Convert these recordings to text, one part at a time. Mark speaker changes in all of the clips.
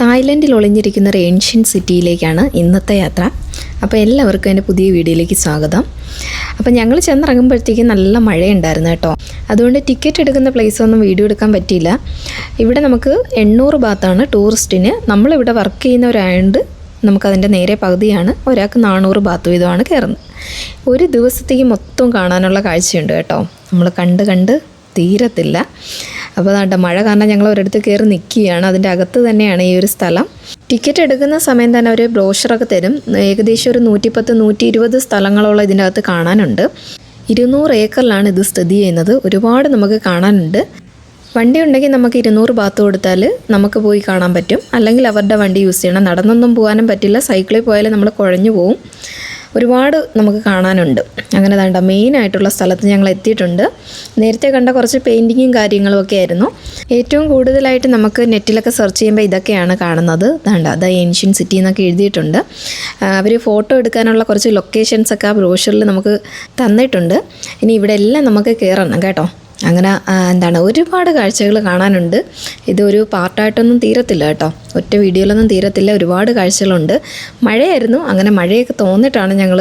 Speaker 1: തായ്ലൻഡിൽ ഒളിഞ്ഞിരിക്കുന്ന ഒരു ഏൻഷ്യൻ സിറ്റിയിലേക്കാണ് ഇന്നത്തെ യാത്ര. അപ്പോൾ എല്ലാവർക്കും എൻ്റെ പുതിയ വീഡിയോയിലേക്ക് സ്വാഗതം. അപ്പോൾ ഞങ്ങൾ ചെന്നിറങ്ങുമ്പോഴത്തേക്കും നല്ല മഴയുണ്ടായിരുന്നു കേട്ടോ. അതുകൊണ്ട് ടിക്കറ്റ് എടുക്കുന്ന പ്ലേസൊന്നും വീഡിയോ എടുക്കാൻ പറ്റിയില്ല. ഇവിടെ നമുക്ക് 800 ബാത്താണ് ടൂറിസ്റ്റിന്. നമ്മളിവിടെ വർക്ക് ചെയ്യുന്നവരായതുകൊണ്ട് നമുക്കതിൻ്റെ നേരെ പകുതിയാണ്. ഒരാൾക്ക് 400 ബാത്ത് വീതമാണ് കയറുന്നത്. ഒരു ദിവസത്തേക്ക് മൊത്തം കാണാനുള്ള കാഴ്ചയുണ്ട് കേട്ടോ. നമ്മൾ കണ്ട് തീരത്തില്ല. അപ്പോൾ അതാണ്ട് മഴ കാരണം ഞങ്ങൾ ഒരിടത്ത് കയറി നിൽക്കുകയാണ്. അതിൻ്റെ അകത്ത് തന്നെയാണ് ഈ ഒരു സ്ഥലം. ടിക്കറ്റ് എടുക്കുന്ന സമയം തന്നെ അവർ ബ്രോഷറൊക്കെ തരും. ഏകദേശം ഒരു 110-120 സ്ഥലങ്ങളോളം ഇതിൻ്റെ അകത്ത് കാണാനുണ്ട്. 200 ഏക്കറിലാണ് ഇത് സ്ഥിതി ചെയ്യുന്നത്. ഒരുപാട് നമുക്ക് കാണാനുണ്ട്. വണ്ടി ഉണ്ടെങ്കിൽ നമുക്ക് 200 ബാത്ത് കൊടുത്താൽ നമുക്ക് പോയി കാണാൻ പറ്റും. അല്ലെങ്കിൽ അവരുടെ വണ്ടി യൂസ് ചെയ്യണം. നടന്നൊന്നും പോകാനും പറ്റില്ല. സൈക്കിളിൽ പോയാൽ നമ്മൾ കുഴഞ്ഞു പോവും. ഒരുപാട് നമുക്ക് കാണാനുണ്ട്. അങ്ങനെ വേണ്ട മെയിനായിട്ടുള്ള സ്ഥലത്ത് ഞങ്ങൾ എത്തിയിട്ടുണ്ട്. നേരത്തെ കണ്ട കുറച്ച് പെയിൻറ്റിങ്ങും കാര്യങ്ങളും ഒക്കെ ആയിരുന്നു. ഏറ്റവും കൂടുതലായിട്ട് നമുക്ക് നെറ്റിലൊക്കെ സെർച്ച് ചെയ്യുമ്പോൾ ഇതൊക്കെയാണ് കാണുന്നത്. ദ ഏൻഷ്യൻ സിറ്റി എന്നൊക്കെ എഴുതിയിട്ടുണ്ട്. അവർ ഫോട്ടോ എടുക്കാനുള്ള കുറച്ച് ലൊക്കേഷൻസൊക്കെ ആ ബ്രോഷറിൽ നമുക്ക് തന്നിട്ടുണ്ട്. ഇനി ഇവിടെ എല്ലാം നമുക്ക് കയറണം കേട്ടോ. അങ്ങനെ ഒരുപാട് കാഴ്ചകൾ കാണാനുണ്ട്. ഇതൊരു പാർട്ടായിട്ടൊന്നും തീരത്തില്ല കേട്ടോ. ഒറ്റ വീഡിയോയിലൊന്നും തീരത്തില്ല. ഒരുപാട് കാഴ്ചകളുണ്ട്. മഴയായിരുന്നു. അങ്ങനെ മഴയൊക്കെ തോന്നിയിട്ടാണ് ഞങ്ങൾ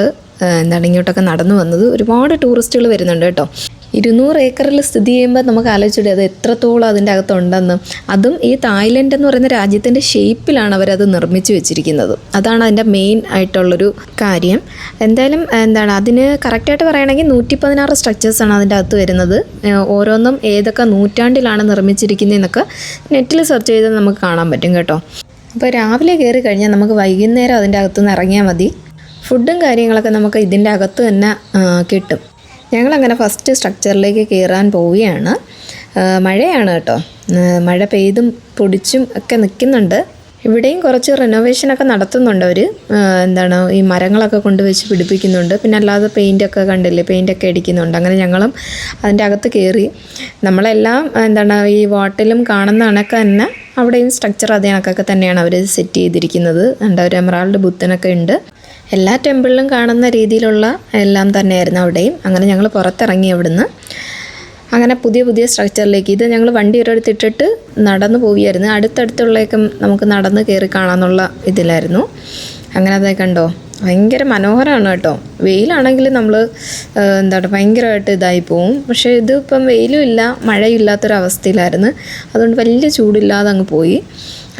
Speaker 1: ഇങ്ങോട്ടൊക്കെ നടന്നു വന്നത്. ഒരുപാട് ടൂറിസ്റ്റുകൾ വരുന്നുണ്ട് കേട്ടോ. 200 ഏക്കറിൽ സ്ഥിതി ചെയ്യുമ്പോൾ നമുക്ക് ആലോചിച്ചിട്ട് അത് എത്രത്തോളം അതിൻ്റെ അകത്തുണ്ടെന്ന്. അതും ഈ തായ്ലൻഡ് എന്ന് പറയുന്ന രാജ്യത്തിൻ്റെ ഷേപ്പിലാണ് അവരത് നിർമ്മിച്ച് വെച്ചിരിക്കുന്നത്. അതാണ് അതിൻ്റെ മെയിൻ ആയിട്ടുള്ളൊരു കാര്യം. എന്തായാലും അതിന് കറക്റ്റായിട്ട് പറയുകയാണെങ്കിൽ 116 സ്ട്രക്ചേഴ്സാണ് അതിൻ്റെ അകത്ത് വരുന്നത്. ഓരോന്നും ഏതൊക്കെ നൂറ്റാണ്ടിലാണ് നിർമ്മിച്ചിരിക്കുന്നതെന്നൊക്കെ നെറ്റിൽ സെർച്ച് ചെയ്താൽ നമുക്ക് കാണാൻ പറ്റും കേട്ടോ. അപ്പോൾ രാവിലെ കയറി കഴിഞ്ഞാൽ നമുക്ക് വൈകുന്നേരം അതിൻ്റെ അകത്തുനിന്ന് ഇറങ്ങിയാൽ മതി. ഫുഡും കാര്യങ്ങളൊക്കെ നമുക്ക് ഇതിൻ്റെ അകത്ത് തന്നെ കിട്ടും. ഞങ്ങളങ്ങനെ ഫസ്റ്റ് സ്ട്രക്ചറിലേക്ക് കയറാൻ പോവുകയാണ്. മഴയാണ് കേട്ടോ. മഴ പെയ്തും പൊടിച്ചും ഒക്കെ നിൽക്കുന്നുണ്ട്. ഇവിടെയും കുറച്ച് റിനോവേഷനൊക്കെ നടത്തുന്നുണ്ട് അവർ. ഈ മരങ്ങളൊക്കെ കൊണ്ടുവച്ച് പിടിപ്പിക്കുന്നുണ്ട്. പിന്നെ അല്ലാതെ പെയിൻറ്റൊക്കെ കണ്ടില്ലേ, പെയിൻറ്റൊക്കെ അടിക്കുന്നുണ്ട്. അങ്ങനെ ഞങ്ങളും അതിൻ്റെ അകത്ത് കയറി. നമ്മളെല്ലാം ഈ വാട്ടിലും കാണുന്ന കണക്ക് തന്നെ അവിടെയും സ്ട്രക്ചർ അതേ കണക്കൊക്കെ തന്നെയാണ് അവർ സെറ്റ് ചെയ്തിരിക്കുന്നത്. ഒരു എമറാൾഡ് ബുദ്ധനൊക്കെ ഉണ്ട്. എല്ലാ ടെമ്പിളിലും കാണുന്ന രീതിയിലുള്ള എല്ലാം തന്നെയായിരുന്നു അവിടെയും. അങ്ങനെ ഞങ്ങൾ പുറത്തിറങ്ങി അവിടുന്ന്. അങ്ങനെ പുതിയ സ്ട്രക്ചറിലേക്ക് ഇത് ഞങ്ങൾ വണ്ടി ഒരിടത്തിട്ടിട്ട് നടന്നു പോവുകയായിരുന്നു. അടുത്തടുത്തുള്ളേക്കും നമുക്ക് നടന്ന് കയറി കാണാമെന്നുള്ള ഇതിലായിരുന്നു. അങ്ങനെ അതേ കണ്ടോ, ഭയങ്കര മനോഹരമാണ് കേട്ടോ. വെയിലാണെങ്കിൽ നമ്മൾ ഭയങ്കരമായിട്ട് ഇതായി പോവും. പക്ഷേ ഇതിപ്പം വെയിലും ഇല്ല മഴയും ഇല്ലാത്തൊരവസ്ഥയിലായിരുന്നു. അതുകൊണ്ട് വലിയ ചൂടില്ലാതെ അങ്ങ് പോയി.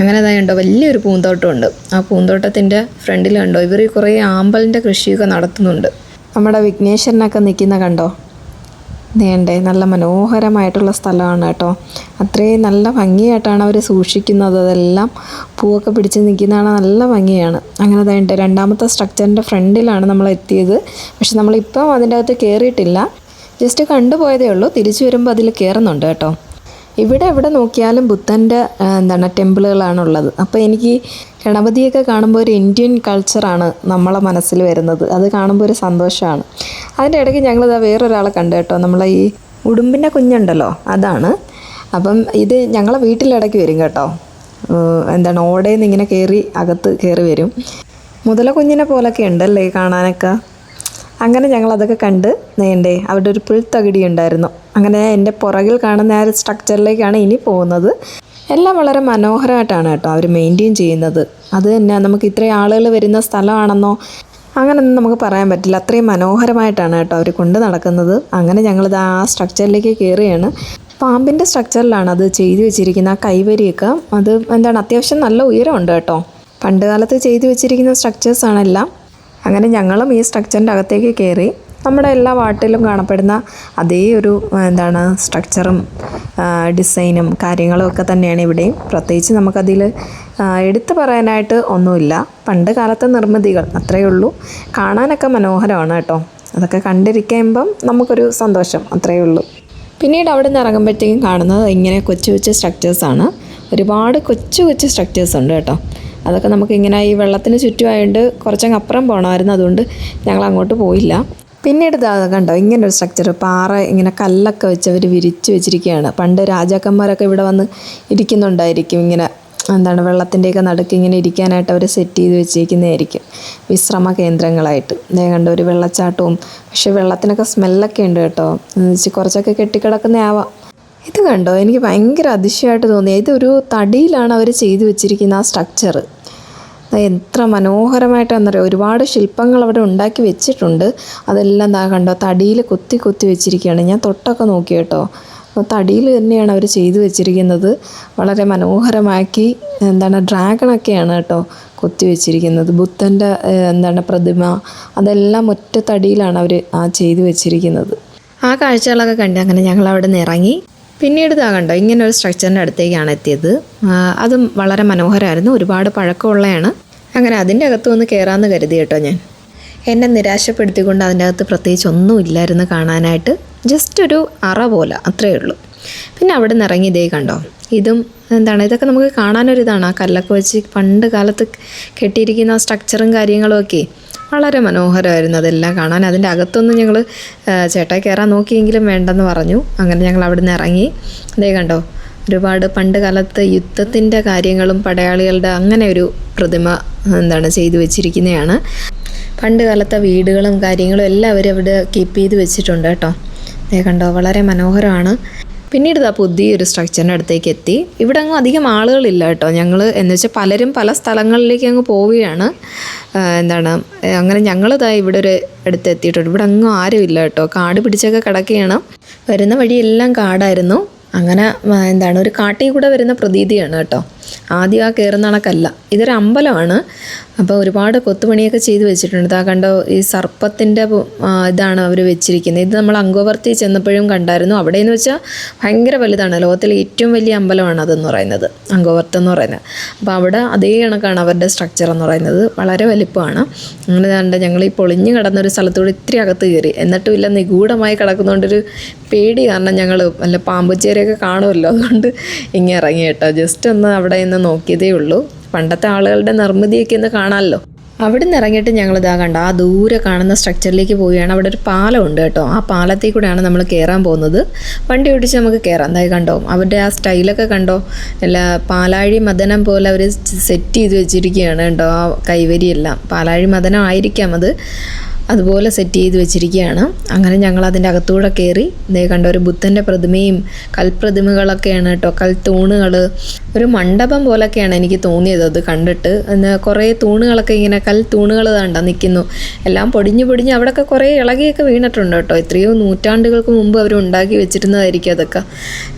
Speaker 1: അങ്ങനെ കണ്ടോ, വലിയൊരു പൂന്തോട്ടമുണ്ട്. ആ പൂന്തോട്ടത്തിൻ്റെ ഫ്രണ്ടിൽ കണ്ടോ ഇവർ കുറേ ആമ്പലിൻ്റെ കൃഷിയൊക്കെ നടത്തുന്നുണ്ട്. നമ്മുടെ വിഘ്നേശ്വരനൊക്കെ നിൽക്കുന്ന കണ്ടോ, നല്ല മനോഹരമായിട്ടുള്ള സ്ഥലമാണ് കേട്ടോ. അത്രയും നല്ല ഭംഗിയായിട്ടാണ് അവർ സൂക്ഷിക്കുന്നത്. അതെല്ലാം പൂവൊക്കെ പിടിച്ച് നിൽക്കുന്നതാണ്, നല്ല ഭംഗിയാണ്. അങ്ങനെ രണ്ടാമത്തെ സ്ട്രക്ചറിൻ്റെ ഫ്രണ്ടിലാണ് നമ്മൾ എത്തിയത്. പക്ഷെ നമ്മളിപ്പം അതിൻ്റെ അകത്ത് കയറിയിട്ടില്ല. ജസ്റ്റ് കണ്ടുപോയതേ ഉള്ളൂ. തിരിച്ചു വരുമ്പോൾ അതിൽ കയറുന്നുണ്ട് കേട്ടോ. എവിടെ നോക്കിയാലും ബുദ്ധൻ്റെ ടെമ്പിളുകളാണുള്ളത്. അപ്പോൾ എനിക്ക് ഗണപതിയൊക്കെ കാണുമ്പോൾ ഒരു ഇന്ത്യൻ കൾച്ചറാണ് നമ്മളെ മനസ്സിൽ വരുന്നത്. അത് കാണുമ്പോൾ ഒരു സന്തോഷമാണ്. അതിൻ്റെ ഇടയ്ക്ക് ഞങ്ങളിതാ വേറൊരാളെ കണ്ടു കേട്ടോ. നമ്മളെ ഈ ഉടുമ്പിൻ്റെ കുഞ്ഞുണ്ടല്ലോ, അതാണ്. അപ്പം ഇത് ഞങ്ങളെ വീട്ടിലിടയ്ക്ക് വരും കേട്ടോ. ഓടയിൽ നിന്ന് ഇങ്ങനെ അകത്ത് കയറി വരും. മുതല കുഞ്ഞിനെ പോലൊക്കെ ഉണ്ടല്ലേ കാണാനൊക്കെ. അങ്ങനെ ഞങ്ങളതൊക്കെ കണ്ട് അവിടെ ഒരു പുൽത്തകിടി ഉണ്ടായിരുന്നു. അങ്ങനെ എൻ്റെ പുറകിൽ കാണുന്ന ആ ഒരു സ്ട്രക്ചറിലേക്കാണ് ഇനി പോകുന്നത്. എല്ലാം വളരെ മനോഹരമായിട്ടാണ് കേട്ടോ അവർ മെയിൻറ്റെയിൻ ചെയ്യുന്നത്. അത് തന്നെ നമുക്ക് ഇത്രയും ആളുകൾ വരുന്ന സ്ഥലമാണെന്നോ അങ്ങനെയൊന്നും നമുക്ക് പറയാൻ പറ്റില്ല. അത്രയും മനോഹരമായിട്ടാണ് കേട്ടോ അവർ കൊണ്ട് നടക്കുന്നത്. അങ്ങനെ ഞങ്ങളിത് ആ സ്ട്രക്ചറിലേക്ക് കയറുകയാണ്. പാമ്പിൻ്റെ സ്ട്രക്ചറിലാണ് അത് ചെയ്തു വെച്ചിരിക്കുന്ന ആ കൈവരിയൊക്കെ. അത് അത്യാവശ്യം നല്ല ഉയരമുണ്ട് കേട്ടോ. പണ്ട് കാലത്ത് ചെയ്തു വെച്ചിരിക്കുന്ന സ്ട്രക്ചേഴ്സാണെല്ലാം. അങ്ങനെ ഞങ്ങളും ഈ സ്ട്രക്ചറിൻ്റെ അകത്തേക്ക് കയറി. നമ്മുടെ എല്ലാ വാട്ടിലും കാണപ്പെടുന്ന അതേ ഒരു സ്ട്രക്ചറും ഡിസൈനും കാര്യങ്ങളും ഒക്കെ തന്നെയാണ് ഇവിടെയും. പ്രത്യേകിച്ച് നമുക്കതിൽ എടുത്തു പറയാനായിട്ട് ഒന്നുമില്ല. പണ്ട് കാലത്തെ നിർമ്മിതികൾ അത്രയേ ഉള്ളൂ. കാണാനൊക്കെ മനോഹരമാണ് കേട്ടോ. അതൊക്കെ കണ്ടിരിക്കുമ്പം നമുക്കൊരു സന്തോഷം, അത്രയേ ഉള്ളൂ. പിന്നീട് അവിടെ നിന്ന് ഇറങ്ങുമ്പോഴത്തേക്കും കാണുന്നത് ഇങ്ങനെ കൊച്ചു സ്ട്രക്ചേഴ്സാണ്. ഒരുപാട് കൊച്ചു സ്ട്രക്ചേഴ്സ് ഉണ്ട് കേട്ടോ. അതൊക്കെ നമുക്കിങ്ങനെ ഈ വെള്ളത്തിന് ചുറ്റുമായിട്ട് കുറച്ചങ്ങ് അപ്പുറം പോകണമായിരുന്നു. അതുകൊണ്ട് ഞങ്ങൾ അങ്ങോട്ട് പോയില്ല. പിന്നീട് കണ്ടോ ഇങ്ങനൊരു സ്ട്രക്ചർ, പാറ ഇങ്ങനെ കല്ലൊക്കെ വെച്ച് അവർ വിരിച്ച് വെച്ചിരിക്കുകയാണ്. പണ്ട് രാജാക്കന്മാരൊക്കെ ഇവിടെ വന്ന് ഇരിക്കുന്നുണ്ടായിരിക്കും. ഇങ്ങനെ വെള്ളത്തിൻ്റെയൊക്കെ നടുക്ക് ഇങ്ങനെ ഇരിക്കാനായിട്ട് അവർ സെറ്റ് ചെയ്ത് വെച്ചിരിക്കുന്നതായിരിക്കും വിശ്രമ കേന്ദ്രങ്ങളായിട്ട്. കണ്ടോ ഒരു വെള്ളച്ചാട്ടവും. പക്ഷേ വെള്ളത്തിനൊക്കെ സ്മെല്ലൊക്കെ ഉണ്ട് കേട്ടോ. കുറച്ചൊക്കെ കെട്ടിക്കിടക്കുന്നതാവാം. ഇത് കണ്ടോ, എനിക്ക് ഭയങ്കര അതിശയമായിട്ട് തോന്നി. ഇതൊരു തടിയിലാണ് അവർ ചെയ്തു വെച്ചിരിക്കുന്ന ആ സ്ട്രക്ചർ. എത്ര മനോഹരമായിട്ടാണെന്നറിയാം. ഒരുപാട് ശില്പങ്ങൾ അവിടെ ഉണ്ടാക്കി വെച്ചിട്ടുണ്ട്. അതെല്ലാം കണ്ടോ തടിയിൽ കൊത്തി കൊത്തി വെച്ചിരിക്കുകയാണ്. ഞാൻ തൊട്ടൊക്കെ നോക്കി കേട്ടോ. തടിയിൽ തന്നെയാണ് അവർ ചെയ്തു വെച്ചിരിക്കുന്നത്. വളരെ മനോഹരമാക്കി ഡ്രാഗണൊക്കെയാണ് കേട്ടോ കൊത്തി വെച്ചിരിക്കുന്നത്. ബുദ്ധൻ്റെ പ്രതിമ, അതെല്ലാം ഒറ്റ തടിയിലാണ് അവർ ചെയ്തു വെച്ചിരിക്കുന്നത്. ആ കാഴ്ചകളൊക്കെ കണ്ട് അങ്ങനെ ഞങ്ങൾ അവിടെ നിന്ന് ഇറങ്ങി. പിന്നീട് കണ്ടോ ഇങ്ങനെ ഒരു സ്ട്രക്ചറിൻ്റെ അടുത്തേക്കാണ് എത്തിയത്. അതും വളരെ മനോഹരമായിരുന്നു. ഒരുപാട് പഴക്കമുള്ളതാണ്. അങ്ങനെ അതിൻ്റെ അകത്ത് വന്ന് കയറാമെന്ന് കരുതി കേട്ടോ. ഞാൻ എന്നെ നിരാശപ്പെടുത്തിക്കൊണ്ട് അതിൻ്റെ അകത്ത് പ്രത്യേകിച്ച് ഒന്നും ഇല്ലായിരുന്നു കാണാനായിട്ട്. ജസ്റ്റ് ഒരു അറ പോലെ, അത്രയേ ഉള്ളൂ. പിന്നെ അവിടെ നിന്ന് ഇറങ്ങി ഇതേ കണ്ടോ, ഇതും ഇതൊക്കെ നമുക്ക് കാണാനൊരിതാണ്. ആ കല്ലൊക്കെ വെച്ച് പണ്ട് കാലത്ത് കെട്ടിയിരിക്കുന്ന സ്ട്രക്ചറും കാര്യങ്ങളും ഒക്കെ വളരെ മനോഹരമായിരുന്നു അതെല്ലാം കാണാൻ. അതിൻ്റെ അകത്തൊന്നും ഞങ്ങൾ ചേട്ടാ കയറാൻ നോക്കിയെങ്കിലും വേണ്ടെന്ന് പറഞ്ഞു. അങ്ങനെ ഞങ്ങൾ അവിടെ നിന്ന് ഇറങ്ങി. അതേ കണ്ടോ, ഒരുപാട് പണ്ട് കാലത്ത് യുദ്ധത്തിൻ്റെ കാര്യങ്ങളും പടയാളികളുടെ അങ്ങനെ ഒരു പ്രതിമ ചെയ്തു വെച്ചിരിക്കുന്നതാണ്. പണ്ട് കാലത്തെ വീടുകളും കാര്യങ്ങളും എല്ലാം അവർ അവിടെ കീപ്പ് ചെയ്ത് വെച്ചിട്ടുണ്ട് കേട്ടോ. അതേ കണ്ടോ, വളരെ മനോഹരമാണ്. പിന്നീട് പുതിയൊരു സ്ട്രക്ചറിൻ്റെ അടുത്തേക്ക് എത്തി. ഇവിടെ അങ്ങ് അധികം ആളുകളില്ല കേട്ടോ. ഞങ്ങൾ വെച്ചാൽ പലരും പല സ്ഥലങ്ങളിലേക്ക് അങ്ങ് പോവുകയാണ്. അങ്ങനെ ഞങ്ങൾ ഇവിടെ ഒരു അടുത്ത് എത്തിയിട്ടുണ്ട്. ഇവിടെ അങ്ങ് ആരും ഇല്ല കേട്ടോ. കാട് പിടിച്ചൊക്കെ കിടക്കുകയാണ്. വരുന്ന വഴിയെല്ലാം കാടായിരുന്നു. അങ്ങനെ ഒരു കാട്ടിൽ കൂടെ വരുന്ന പ്രതീതിയാണ് കേട്ടോ. ആദ്യം ആ കയറുന്ന കണക്കല്ല. ഇതൊരു അമ്പലമാണ്. അപ്പോൾ ഒരുപാട് കൊത്തുപണിയൊക്കെ ചെയ്ത് വെച്ചിട്ടുണ്ട്. കണ്ടോ, ഈ സർപ്പത്തിൻ്റെ ഇതാണ് അവർ വെച്ചിരിക്കുന്നത്. ഇത് നമ്മൾ അങ്കോവർത്തി ചെന്നപ്പോഴും കണ്ടായിരുന്നു. അവിടെയെന്ന് വെച്ചാൽ ഭയങ്കര വലുതാണ്. ലോകത്തിലെ ഏറ്റവും വലിയ അമ്പലമാണ് അതെന്ന് പറയുന്നത്, അങ്കോവർത്ത് എന്ന് പറയുന്നത്. അപ്പോൾ അവിടെ അതേ കണക്കാണ് അവരുടെ സ്ട്രക്ചർ എന്ന് പറയുന്നത്. വളരെ വലിപ്പമാണ്. അങ്ങനെ ഞങ്ങൾ ഈ പൊളിഞ്ഞ് കിടന്നൊരു സ്ഥലത്തൂടെ ഇത്തിരി അകത്ത് കയറി. എന്നിട്ടും ഇല്ല, നിഗൂഢമായി കിടക്കുന്നതുകൊണ്ടൊരു പേടി. കാരണം ഞങ്ങൾ വല്ല പാമ്പുച്ചേരിയൊക്കെ കാണുമല്ലോ, അതുകൊണ്ട് ഇങ്ങനെ ഇറങ്ങി കേട്ടോ. ജസ്റ്റ് ഒന്ന് അവിടെ നിന്ന് നോക്കിയതേ ഉള്ളൂ. പണ്ടത്തെ ആളുകളുടെ നിർമ്മിതിയൊക്കെ ഒന്ന് കാണാമല്ലോ. അവിടെ നിന്ന് ഇറങ്ങിയിട്ട് ഞങ്ങൾ കണ്ടോ, ആ ദൂരെ കാണുന്ന സ്ട്രക്ചറിലേക്ക് പോവുകയാണ്. അവിടെ ഒരു പാലമുണ്ട് കേട്ടോ. ആ പാലത്തിൽ കൂടെയാണ് നമ്മൾ കയറാൻ പോകുന്നത്. വണ്ടി ഓടിച്ച് നമുക്ക് കയറാം. കണ്ടോ, അവരുടെ ആ സ്റ്റൈലൊക്കെ കണ്ടോ, എല്ലാ പാലാഴി മദനം പോലെ അവർ സെറ്റ് ചെയ്ത് വെച്ചിരിക്കുകയാണ് കേട്ടോ. ആ കൈവരിയെല്ലാം പാലാഴി മദനം ആയിരിക്കാം അത്. അതുപോലെ സെറ്റ് ചെയ്ത് വെച്ചിരിക്കുകയാണ്. അങ്ങനെ ഞങ്ങൾ അതിൻ്റെ അകത്തൂടെ കയറി. കണ്ടോ, ഒരു ബുദ്ധൻ്റെ പ്രതിമയും കൽപ്രതിമകളൊക്കെയാണ് കേട്ടോ. കൽത്തൂണുകൾ, ഒരു മണ്ഡപം പോലൊക്കെയാണ് എനിക്ക് തോന്നിയത് അത് കണ്ടിട്ട്. കുറേ തൂണുകളൊക്കെ ഇങ്ങനെ കൽത്തൂണുകൾ നിൽക്കുന്നു. എല്ലാം പൊടിഞ്ഞ് അവിടെയൊക്കെ കുറേ ഇളകിയൊക്കെ വീണിട്ടുണ്ട് കേട്ടോ. എത്രയോ നൂറ്റാണ്ടുകൾക്ക് മുമ്പ് അവർ ഉണ്ടാക്കി വെച്ചിരുന്നതായിരിക്കും അതൊക്കെ.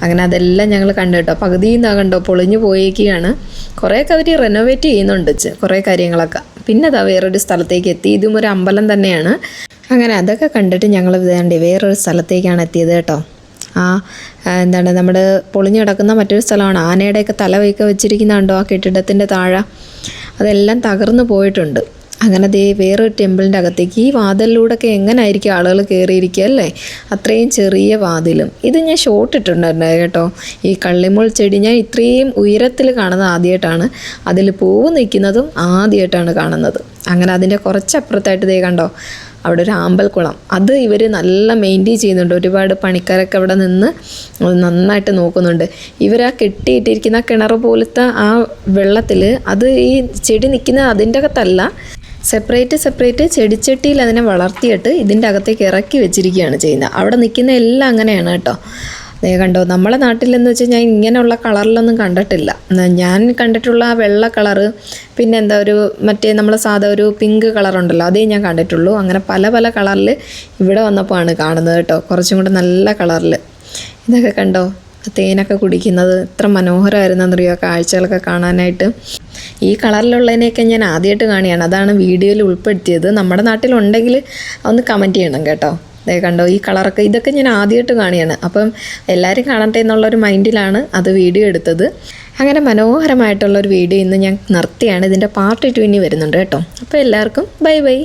Speaker 1: അങ്ങനെ അതെല്ലാം ഞങ്ങൾ കണ്ടു കേട്ടോ. പകുതിയിൽ നിന്നാണ് കണ്ടോ പൊളിഞ്ഞു പോയേക്കുകയാണ്. കുറേയൊക്കെ അവർ റെനോവേറ്റ് ചെയ്യുന്നുണ്ട് കുറേ കാര്യങ്ങളൊക്കെ. പിന്നെ വേറൊരു സ്ഥലത്തേക്ക് എത്തി. ഇതും ഒരു അമ്പലം തന്നെയാണ്. അങ്ങനെ അതൊക്കെ കണ്ടിട്ട് ഞങ്ങൾ വേറൊരു സ്ഥലത്തേക്കാണ് എത്തിയത് കേട്ടോ. നമ്മുടെ പൊളിഞ്ഞു കിടക്കുന്ന മറ്റൊരു സ്ഥലമാണ്. ആനയുടെയൊക്കെ തലവയൊക്കെ വെച്ചിരിക്കുന്നുണ്ടോ ആ കെട്ടിടത്തിൻ്റെ താഴെ. അതെല്ലാം തകർന്നു പോയിട്ടുണ്ട്. അങ്ങനെ വേറൊരു ടെമ്പിളിൻ്റെ അകത്തേക്ക് ഈ വാതിലിലൂടെയൊക്കെ എങ്ങനെയായിരിക്കും ആളുകൾ കയറിയിരിക്കുക അല്ലേ. അത്രയും ചെറിയ വാതിലും. ഇത് ഞാൻ ഷോട്ട് ഇട്ടിട്ടുണ്ടായിരുന്നു കേട്ടോ. ഈ കള്ളിമുൾ ചെടി ഞാൻ ഇത്രയും ഉയരത്തിൽ കാണുന്നത് ആദ്യമായിട്ടാണ്. അതിൽ പൂവ് നിൽക്കുന്നതും ആദ്യമായിട്ടാണ് കാണുന്നത്. അങ്ങനെ അതിൻ്റെ കുറച്ചപ്പുറത്തായിട്ട് കണ്ടോ, അവിടെ ഒരു ആമ്പൽക്കുളം. അത് ഇവർ നല്ല മെയിൻറ്റെയിൻ ചെയ്യുന്നുണ്ട്. ഒരുപാട് പണിക്കാരൊക്കെ അവിടെ നിന്ന് നന്നായിട്ട് നോക്കുന്നുണ്ട്. ഇവർ ആ കെട്ടിയിട്ടിരിക്കുന്ന കിണർ പോലത്തെ ആ വെള്ളത്തിൽ അത് ഈ ചെടി നിൽക്കുന്നത് അതിൻ്റെ അകത്തല്ല, സെപ്പറേറ്റ് ചെടിച്ചട്ടിയിൽ അതിനെ വളർത്തിയിട്ട് ഇതിൻ്റെ അകത്തേക്ക് ഇറക്കി വെച്ചിരിക്കുകയാണ് ചെയ്യുന്നത്. അവിടെ നിൽക്കുന്ന എല്ലാം അങ്ങനെയാണ് കേട്ടോ. കണ്ടോ, നമ്മളെ നാട്ടിലെന്ന് വെച്ചാൽ ഞാൻ ഇങ്ങനെയുള്ള കളറിലൊന്നും കണ്ടിട്ടില്ല. ഞാൻ കണ്ടിട്ടുള്ള ആ വെള്ള കളറ്, പിന്നെ ഒരു മറ്റേ നമ്മൾ സാധാ ഒരു പിങ്ക് കളറുണ്ടല്ലോ, അതേ ഞാൻ കണ്ടിട്ടുള്ളൂ. അങ്ങനെ പല കളറിൽ ഇവിടെ വന്നപ്പോൾ ആണ് കാണുന്നത് കേട്ടോ. കുറച്ചും കൂടെ നല്ല കളറിൽ. ഇതൊക്കെ കണ്ടോ, തേനൊക്കെ കുടിക്കുന്നത് എത്ര മനോഹരമായിരുന്നെന്നറിയോ കാഴ്ചകളൊക്കെ കാണാനായിട്ട്. ഈ കളറിലുള്ളതിനെയൊക്കെ ഞാൻ ആദ്യമായിട്ട് കാണുകയാണ്. അതാണ് വീഡിയോയിൽ ഉൾപ്പെടുത്തിയത്. നമ്മുടെ നാട്ടിലുണ്ടെങ്കിൽ ഒന്ന് കമൻറ്റ് ചെയ്യണം കേട്ടോ. കണ്ടോ, ഈ കളറൊക്കെ ഇതൊക്കെ ഞാൻ ആദ്യമായിട്ട് കാണുകയാണ്. അപ്പം എല്ലാവരും കാണട്ടെ എന്നുള്ളൊരു മൈൻഡിലാണ് അത് വീഡിയോ എടുത്തത്. അങ്ങനെ മനോഹരമായിട്ടുള്ളൊരു വീഡിയോ ഇന്ന് ഞാൻ നിർത്തിയാണ്. ഇതിൻ്റെ പാർട്ട് 2 ഇനി വരുന്നുണ്ട് കേട്ടോ. അപ്പോൾ എല്ലാവർക്കും ബൈ.